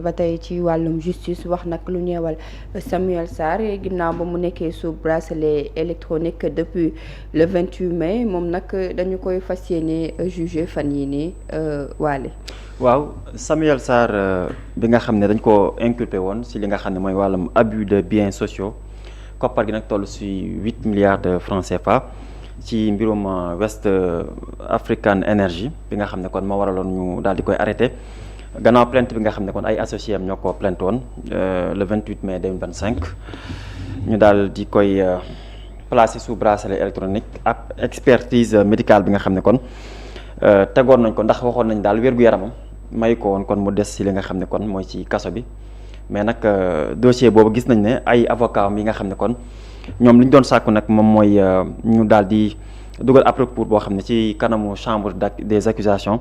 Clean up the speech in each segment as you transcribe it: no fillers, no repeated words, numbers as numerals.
ba tey ci wàllum justice wax nag lu ñeewal Samuel Sarr ginnaaw ba mu nekkee sous bracelet électronique depuis le 28 mai moom nag dañu koy fas yéene jugé fan yii nii Waly. waaw Samuel Sarr bi nga xam ne dañ ko inculpé woon si li nga xam ne mooy wàllum abus de biens sociaux koppar gi nag toll si 8 milliards de francs CFA ci mbirum West African Energy bi nga xam ne kon moo waraloon ñu daal di koy arrêté. gannaaw plainte bi nga xam ne kon ay associés am ñoo ko plainte woon le 28 mai 2025 ñu daal di koy placé sous bracelet électronique ak expertise médicale bi nga xam ne kon tegoon nañ ko ndax waxoon nañ daal wér-gu-yaramam may ko woon kon mu des ci li nga xam ne kon mooy ci kaso bi mais nag dossier boobu gis nañ ne ay avocat am yi nga xam ne kon ñoom li ñu doon sàkku nag moom mooy ñu daal di dugal ab recours boo xam ne ci kanamu chambre des accusations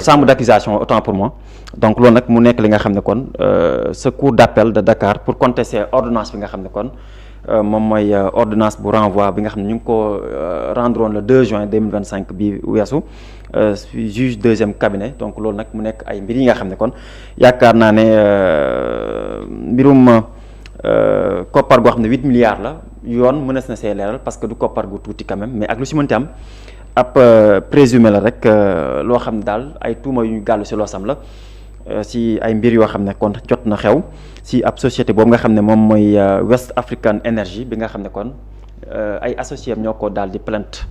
chambre d'accusation autant pour moi donc loolu nag mu nekk li nga xam ne kon ce cour d'appel de Dakar pour contester ordonnance bi nga xam ne kon moom mooy ordonnance bu renvoi bi nga xam ne ñu ngi ko rendre woon le 2 juin 2025 bi weesu juge deuxième cabinet donc loolu nag mu nekk ay mbir yi nga xam ne kon yaakaar naa ne mbirum koppar goo xam ne 8 milliards la yoon mënees na see leeral parce que du koppar gu tuuti quand même mais ak lu si mënti am ab présumé la rek loo xam ne daal ay tuuma yu ñu gàllu si loosam la si ay mbir yoo xam ne kon jot na xew si ab société boobu nga xam ne moom mooy West African Energy bi nga xam ne kon ay associés am ñoo ko daal di plainte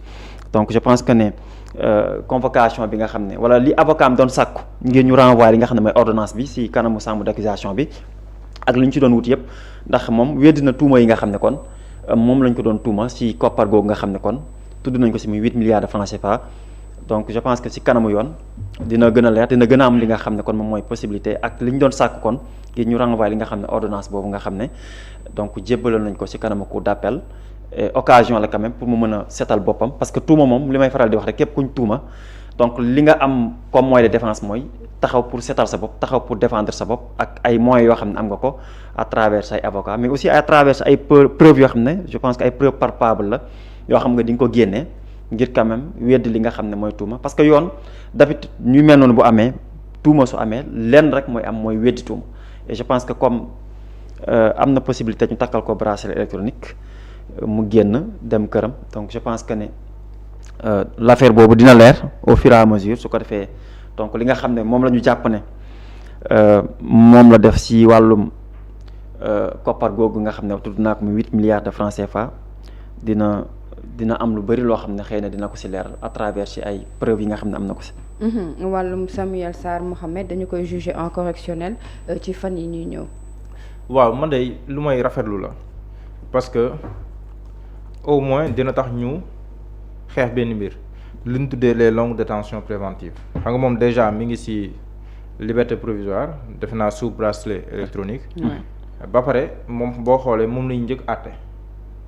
donc je pense que ne convocation bi nga xam ne wala li avocat am doon sàkku ngir ñu renvoyer li nga xam ne mooy ordonnance bi si kanamu chambre d'accusation bi ak li ñu ci doon wut yëpp ndax moom weddi na tuuma yi nga xam ne kon moom lañ ko doon tuuma si koppar googu nga xam ne kon tudd nañ ko si muy 8 milliards de francs CFA donc je pense que si kanamu yoon dina gën a leer dina gën a am li nga xam ne kon moom mooy possibilité ak li ñu doon sàkk kon ngir ñu renvoyer li nga xam ne ordonnance boobu nga xam ne donc jébbaloon nañ ko si kanamu cour d'appel occasion la quand même pour mu mën a setal boppam parce que tuuma moom li may faral di wax rek képp kuñ tuuma donc li nga am comme moyen de défense mooy taxaw pour setal sa bopp taxaw pour défendre sa bopp ak ay moyens yoo xam ne am nga ko à travers say avocats mais aussi à travers ay preuves yoo xam ne je pense que ay preuves palpables la yoo xam nga di nga ko génnee ngir quand même weddi li nga xam ne mooy tuuma parce que yoon d'habitude ñu mel noonu bu amee tuuma su amee lenn rek mooy am mooy weddi tuuma et je pense que comme am na possibilité ñu takkal ko bracelet électronique mu génn dem këram donc je pense que ne l'affaire boobu dina leer au fur et à mesure su ko defee donc li nga xam ne moom la ñu jàpp ne moom la def si wàllum koppar googu nga xam ne tudd naa ko mu 8 milliards de francs CFA dina am lu bari loo xam ne xëy na dina ko si leer à travers ci ay preuves yi nga xam ne am na ko si. wàllum Samuel Sarr Mohamed dañu koy juger en correctionnel ci fan yi ñuy ñëw. waaw man de lu may rafetlu la parce que au moins dina tax ñu xeex benn mbir lu ñu tuddee les longues détentions préventives xam nga moom déjà mi ngi ci liberté provisoire defe naa sous bracelet électronique. ba pare moom boo xoolee moom lañu njëkk àtte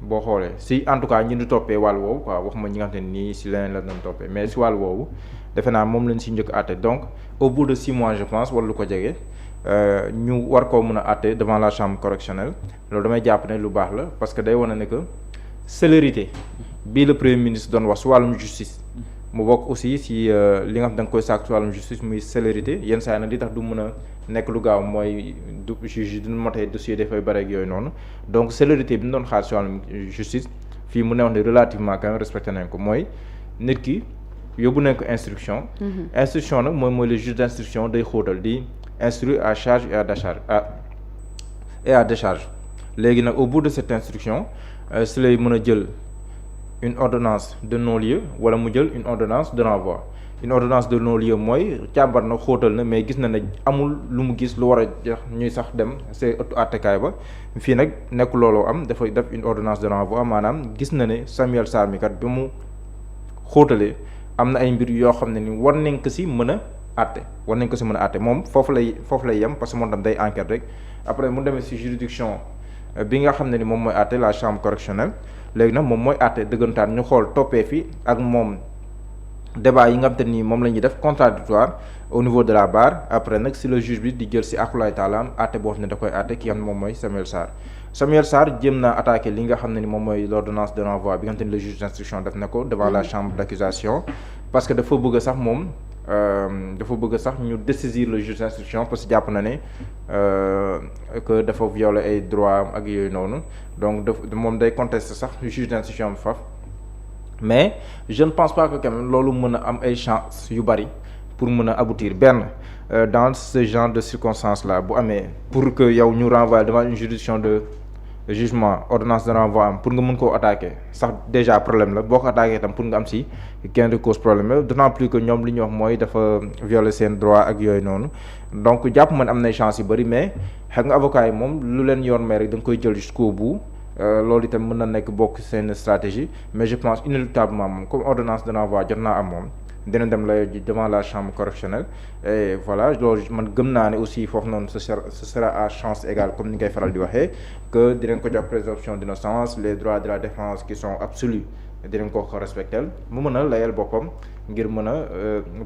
boo xoolee si en tout cas ñi ñu toppee wàll woowu quoi waxuma ñi nga xam ne nii si leneen la doon toppee mais si wàll woowu defe naa moom lañ si njëkk àtte donc au bout de 6 mois je pense wala lu ko jege ñu war koo mën a àtte devant la chambre correctionnelle loolu damay jàpp ne lu baax la parce que day wane ne que célérité bii le premier ministre doon wax si wàllum justice mu bokk aussi si li nga xam da nga koy sàkk si wàllum justice muy célérité yenn saa yi nag li tax du mën a nekk lu gaaw mooy du juge du motee dossier dafay bare ak yooyu noonu donc célérité bi ñu doon xaar si wàllum justice fii mu ne wax ne relativement quand même respecté nañ ko mooy nit ki yóbbu nañ ko instruction. instruction nag mooy le juge d'instruction day xóotal di instruire à charge et à décharge et à décharge léegi nag au bout de cette instruction si lay mën a jël une ordonnance de non-lieu wala mu jël une ordonnance de renvoi. une ordonnance de non-lieu mooy càmbar na xóotal na mais gis na ne amul lu mu gis lu war a jox ñuy sax dem c'est ëttu àttekaay ba fii nag nekk looloo am dafay def une ordonnance de renvoi maanaam gis na ne Samuel Sarr mi kat bi mu xóotalee am na ay mbir yoo xam ne ni war nañ ko si mën a àtte moom foofu lay yem parce que moom tam day enquête rek après mu demee si juridiction bi nga xam ne ni moom mooy àtte la chambre correctionnelle léegi nag moom mooy àtte dëggantaan ñu xool toppee fi ak moom débat yi nga xam te ni moom la ñuy def contradictoire au niveau de la barre après nag si le juge bi di jël si akulaay taalaam àtte boo xam ne da koy àtte ki nga xam ne moom mooy Samuel Sarr jéem naa attaqué li nga xam ne ni moom mooy l'ordonnance de renvoi bi nga xam te ni le juge d'instruction def na ko devant la chambre d'accusation parce que dafa bëgg sax moom dafa bëgg sax ñu dessaisir le juge d'instruction parce que jàpp na ne que dafa violer ay droits am ak yooyu noonu donc moom day contester sax juge d'instruction bi faf mais je ne pense pas que quand même loolu mën a am ay chance yu bari pour mën a aboutir benn dans ce genre de circonstances là bu amee pour que yow ñu renvoyer devant une juridiction de jugement ordonnance de renvoi am pour nga mën koo attaquer sax déjà problème la boo ko attaquer itam pour nga am si gain de cause problème la d'autant plus que ñoom li ñuy wax mooy dafa violer seen droit ak yooyu noonu donc jàpp man am nay chance yu bari mais xam nga avocat yi moom lu leen yoon may rek da nga koy jël jusqu'au bout loolu itam mën na nekk bokk seen stratégie mais je pense inéluctablement moom comme ordonnance de renvoi jot naa am moom dina dem la devant la chambre correctionnelle et voilà loolu man gëm naa ne aussi foofu noonu ce sera à chance égale comme ni ngay faral di waxee que dinañ ko jox présomption d'innocence les droits de la défense qui sont absolus dinañ ko respecter mu mën a layal boppam ngir mën a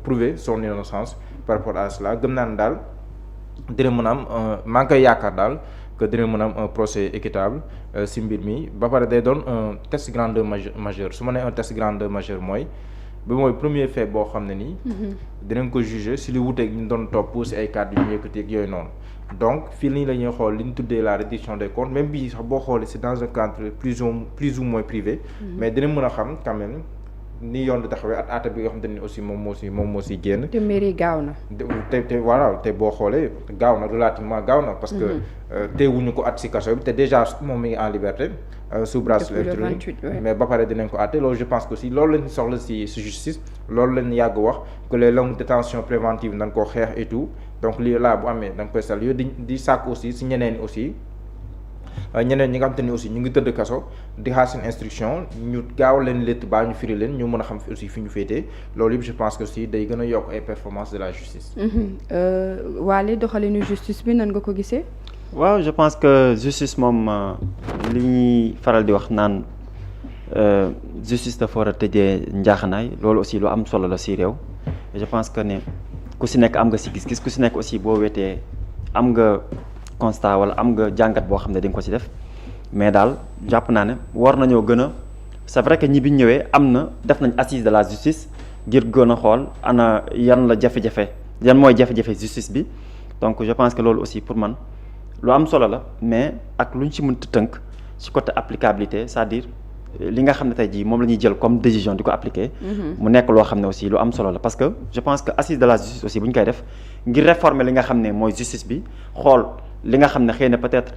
prouver son innocence par rapport à cela gëm naa ne daal dina mën a am maa ngi koy yaakaar daal que dina mën a am un procès équitable si mbir mi ba pare day doon un test grandeur majeur su ma nee un test grandeur majeur mooy premier fait boo xam ne nii. dinañ ko juger si li wuteeg ñu doon topp si ay kàddu yu ñu yëkkati ak yooyu noonu donc fii nii la ñuy xool li ñu tuddee la reddition des comptes même bii sax boo xoolee c'est dans un cadre plus ou moins privé. mais dinañ mën a xam quand même ni yoon di taxawee at aata bi nga xamante ni aussi moom moo si génn. te mairie gaaw na. te voilà te boo xoolee gaaw na relativement gaaw na. parce que teewuñu ko at si kaso bi te déjà moom mi ngi en liberté. Sous bracelet électronique mais ba pare dinañ ko àtte loolu je pense que aussi loolu lañ soxla si justice loolu lañ yàgg wax que les longues détentions préventives dañ koo xeex et tout donc lii laa bu amee da nga koy saluer di sàkk aussi si ñeneen aussi ñeneen ñi nga xam te ni aussi ñu ngi tëdd kaso di xaar seen instruction ñu gaaw leen létt baa ñu firi leen ñu mën a xam aussi fi ñu féetee loolu yëpp je pense que aussi day gën a yokk ay performances de la justice. Waly doxalinu justice bi nan nga ko gisee. waaw je pense que justice moom li ñuy faral di wax naan justice dafa war a tëjee njaaxanaay loolu aussi lu am solo la si réew je pense que ne ku si nekk am nga si gis-gis ku si nekk aussi boo wetee am nga constat wala am nga jàngat boo xam ne di nga ko si def mais daal jàpp naa ne war nañoo gën a c'est vrai que ñi bi ñëwee am na def nañ assise de la justice ngir gën a xool ana yan la jafe-jafe yan mooy jafe-jafe justice bi donc je pense que loolu aussi pour man lu am solo la mais ak lu ñu ci mënta tënk ci côté applicabilité c'est-à-dire li nga xam ne tey jii moom la ñuy jël comme décision di ko appliquer. mu nekk loo xam ne aussi lu am solo la parce que je pense que assise de la justice aussi bu ñu koy def ngir réformer li nga xam ne mooy justice bi xool li nga xam ne xëy na peut-être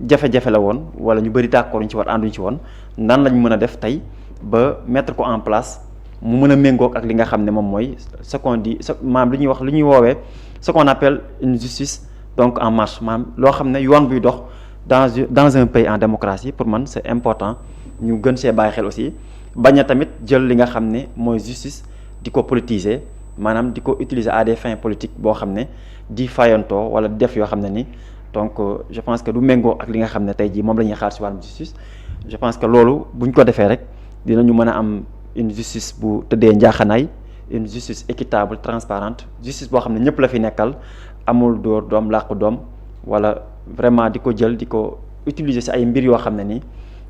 jafe-jafe la woon wala ñu bëri d'accord ñu ci war ànduñu ci woon nan lañ mën a def tey ba mettre ko en place mu mën a méngoog ak li nga xam ne moom mooy ce qu'on dit maanaam li ñuy wax li ñuy woowee ce qu'on appelle une justice. donc en marche maanaam loo xam ne yoon buy dox dans un pays en démocratie pour man c'est important ñu gën see bàyyi xel aussi bañ a tamit jël li nga xam ne mooy justice di ko politiser maanaam di ko utiliser à des fins politiques boo xam ne di fayantoo wala def yoo xam ne ni donc je pense que du méngoo ak li nga xam ne tey jii moom la ñuy xaar ci wàllum justice je pense que loolu buñ ko defee rek dinañu mën a am une justice bu tëddee njaaxanaay une justice équitable transparente justice boo xam ne ñëpp la fi nekkal amul dóor doom làqu doom wala vraiment di ko jël di ko utiliser ci ay mbir yoo xam ne nii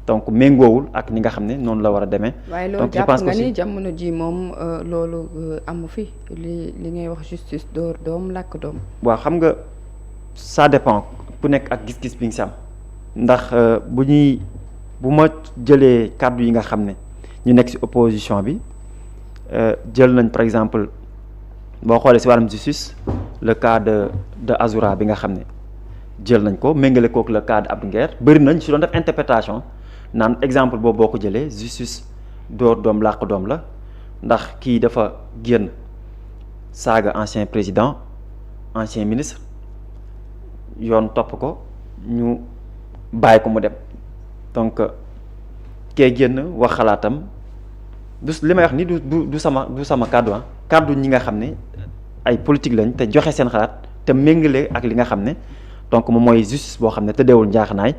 donc méngoowul ak ni nga xam ne noonu la war a demee. waaye loolu jàpp nga ni jamono ji moom loolu amu fi li ngay wax justice dóor doom làkk doom. waaw xam nga ça dépend ku nekk ak gis-gis bi nga si am ndax bu ma jëlee kàddu yi nga xam ne ñu nekk ci opposition bi jël nañ par exemple boo xoolee ci wàllum justice le cas de Azoura bi nga xam ne jël nañ ko méngale kook le cas de Abdou Nguer bëri nañ ci doon def interprétation naan exemple boobu boo ko jëlee justice dóor doom làq doom la ndax kii dafa génn saaga ancien président ancien ministre yoon topp ko ñu bàyyi ko mu dem donc kee génn wax xalaatam du li may wax ni du sama kàddu kàddu ñi nga xam ne ay politique lañ te joxe seen xalaat te méngale ak li nga xam ne donc moom mooy justice boo xam ne tëddeewul njaaxanaay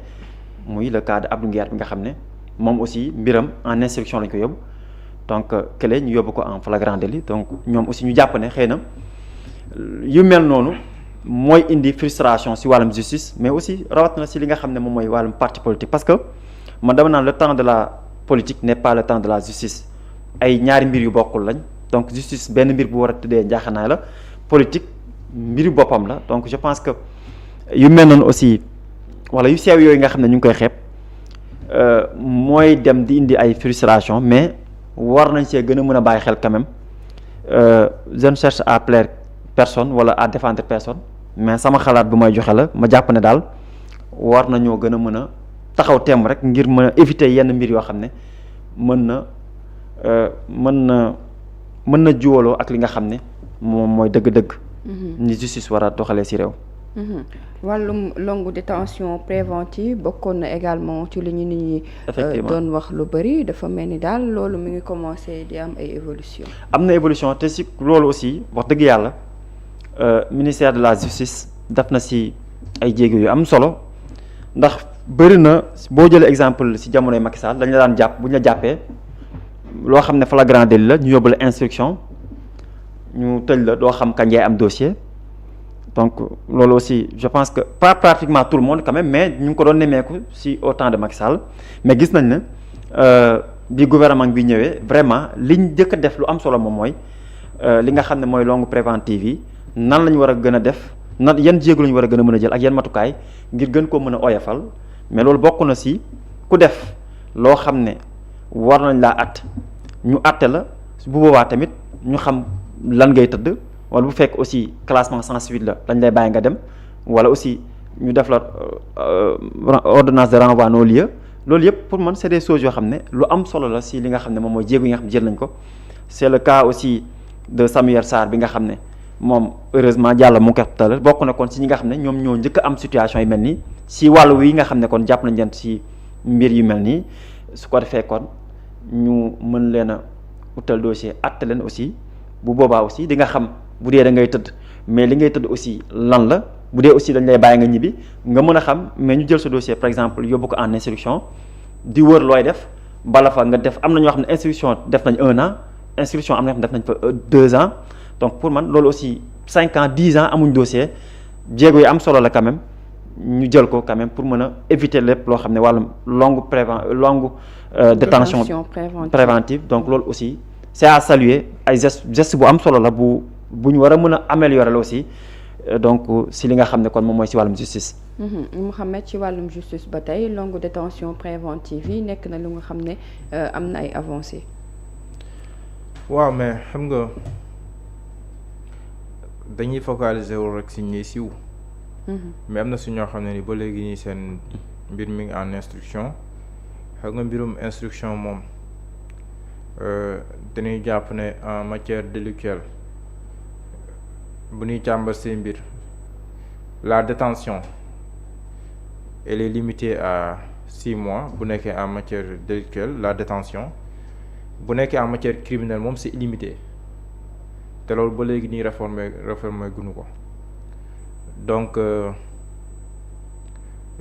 muy le cas de Abdou Nguer bi nga xam ne moom aussi mbiram en instruction lañ ko yóbbu donc kële ñu yóbbu ko en flagrant délit donc ñoom aussi ñu jàpp ne xëy na yu mel noonu mooy indi frustration ci wàllum justice mais aussi rawat na ci li nga xam ne moom mooy wàllum parti politique parce que man dama naan le temps de la politique n'est pas le temps de la justice ay ñaari mbir yu bokkul lañ donc justice benn mbir bu war a tëddee njaaxanaay la politique mbiru boppam la donc je pense que yu mel noonu aussi wala yu sew yooyu nga xam ne ñu ngi koy xeeb mooy dem di indi ay frustration mais war nañ see gën a mën a bàyyi xel quand même je ne cherche à plaire personne wala à défendre personne mais sama xalaat bu may joxe la ma jàpp ne daal war nañoo gën a mën a taxaw temm rek ngir mën a éviter yenn mbir yoo xam ne mën na juwaloo ak li nga xam ne moom mooy dëgg-dëgg. ni justice war a doxalee ci réew. wàllum longue détention préventive bokkoon na également ci li ñu nit ñi doon wax lu bëri dafa mel ni daal loolu mi ngi commencé di am ay évolution am na évolution te ci loolu aussi wax dëgg yàlla ministère de la justice def na ci ay jéego yu am solo ndax bëri na boo jëlee exemple ci jamonoy Macky Sall dañu la daan jàpp bu ñu la jàppee loo xam ne flagrant délit la ñu yóbbu la instruction ñu tëj la doo xam kañ ngay am dossier. donc loolu aussi je pense que pas pratiquement tout le monde quand même mais ñu ngi ko doon nemmeeku ci au temps de Macky Sall mais gis nañ ne bi gouvernement bi ñëwee vraiment liñ njëkk a def lu am solo moom mooy li nga xam ne mooy longue préventive yi nan la ñu war a gën a def nan yan jéego la ñu war a gën a mën a jël ak yan matukaay ngir gën koo mën a oyofal mais loolu bokk na ci ku def loo xam ne war nañ laa àtte ñu àtte la bu boobaa tamit ñu xam lan ngay tëdd. wala bu fekk aussi classement sans suite la dañ lay bàyyi nga dem wala aussi ñu def la ordonnance de renvoi non lieu loolu yëpp pour man c'est des choses yoo xam ne lu am solo la si li nga xam ne moom mooy jéego yi nga xam ne jël nañ ko c'est le cas aussi de Samuel Sarr bi nga xam ne moom heureusement Diallo mu ngi koy tal bokk na kon si ñi nga xam ne ñoom ñoo njëkk a am situation yu mel nii si wàllu wi nga xam ne kon jàpp nañ leen si mbir yu mel nii su ko defee kon ñu mën leen a utal dossier àtte leen aussi bu boobaa aussi di nga xam. bu dee da ngay tëdd mais li ngay tëdd aussi lan la bu dee aussi dañ lay bàyyi nga ñibbi nga mën a xam mais ñu jël sa dossier par exemple yóbbu ko en instruction di wër looy def bala fa nga def am na ñoo xam ne instruction def nañ 1 an instruction am na ñoo xam ne def nañ fa 2 ans donc pour man loolu aussi 5 ans 10 ans amuñ dossier jéego yi am solo la quand même ñu jël ko quand même pour mën a éviter lépp loo xam ne wàllum longue détention préventive donc loolu aussi c'est à saluer ay geste bu am solo la bu ñu war a mën a améliorer la aussi donc si li nga xam ne kon moom mooy si wàllum justice. Mouhamed ci wàllum justice ba tey longue détention préventive yi nekk na lu nga xam ne am na ay avancées. waaw mais xam nga dañuy focaliser wu rek si ñuy siiw. mais am na si ñoo xam ne ni ba léegi nii seen mbir mi ngi en instruction xam nga mbirum instruction moom dañuy jàpp ne en matière délictuelle. bu ñuy càmbar seen mbir la détention elle est limitée à 6 mois bu nekkee en matière délictuelle la détention bu nekkee en matière criminelle moom c'est illimité te loolu ba léegi nii réformé gunu ko donc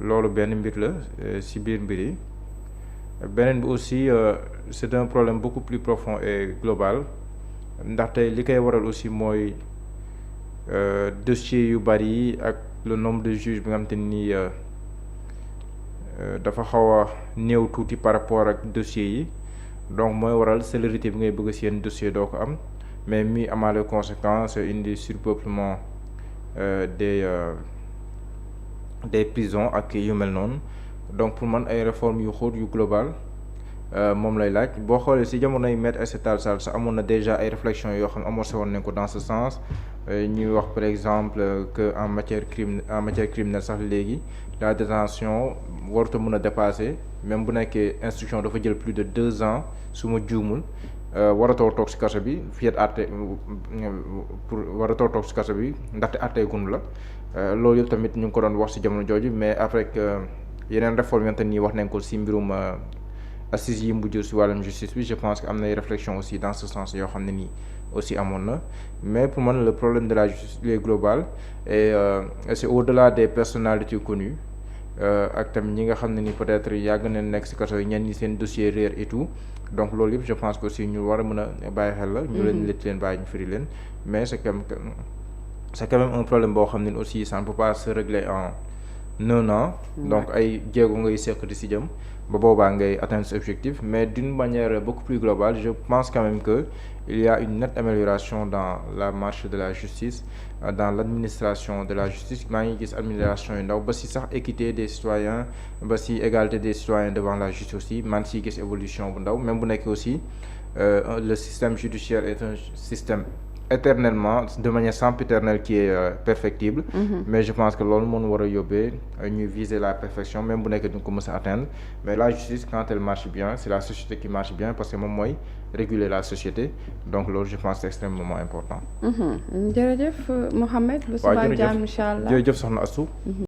loolu benn mbir la ci biir mbir yi beneen bi aussi c'est un problème beaucoup plus profond et global ndaxte li koy waral aussi mooy dossier yu bari yi ak le nombre de juges bi nga xamante ni dafa xaw a néew tuuti par rapport ak dossiers yi donc mooy waral célérité bi ngay bëgg si yenn dossier doo ko am mais mi amaale conséquences indi surpeuplement des prisons ak yu mel noonu donc pour man ay réformes yu xóot yu global moom lay laaj boo xoolee si jamonoy Maître Aïssata Tall Sall sa amoon na déjà ay réflexions yoo xam ne amorcé woon nañ ko dans ce sens ñuy wax par exemple que en matière criminelle sax léegi la détention warut a mën a dépasser même bu nekkee instruction dafa jël plus de 2 ans su ma juumul waratoo toog si kaso bi fii àtte pour waratoo toog si kaso bi ndaxte àttee gun la loolu yëpp tamit ñu ngi ko doon wax si jamono jooju mais après yeneen réforme yonte nii wax nañ ko si mbirum assises yi mujj si wàllum justice bi je pense que am na ay réflexion aussi dans ce sens yoo xam ne nii aussi amoon na mais pour man le problème de la justice il est global et c'est au-delà des personnalités connues ak tamit ñi nga xam ne ni peut-être yàgg nañ nekk si kaso yi ñenn ñi seen dossier réer et tout donc loolu yëpp je pense que aussi ñu war a mën a bàyyi xel la ñu leen lëtt leen bàyyi ñu firi leen mais c'est quand même un problème boo xam ne aussi ça ne peut pas se régler en 1 an donc ay jéego ngay seq di si jëm ba boobaa ngay atteindre cet objectif. Mais d'une manière beaucoup plus globale, je pense quand même que il y a une nette amélioration dans la marche de la justice, dans l'administration de la justice. Maa ngi gis amélioration yu ndaw ba si sax équité des citoyens, ba si égalité des citoyens devant la justice aussi maa ngi siy gis évolution bu ndaw, même bu nekk aussi le système judiciaire est un système éternellement de manière sempiternelle qui est perfectible. Mais je pense que loolu moo war a yóbbee ñuy viser la perfection, même bu nekk duñ ko mës a atteindre. Mais la justice, quand elle marche bien, c'est la société qui marche bien, parce que moom mooy réguler la société. Donc loolu je pense c'est extrêmement important. jërëjëf Mohamed. ba suba jàmm incha allah jërëjëf soxna Astou.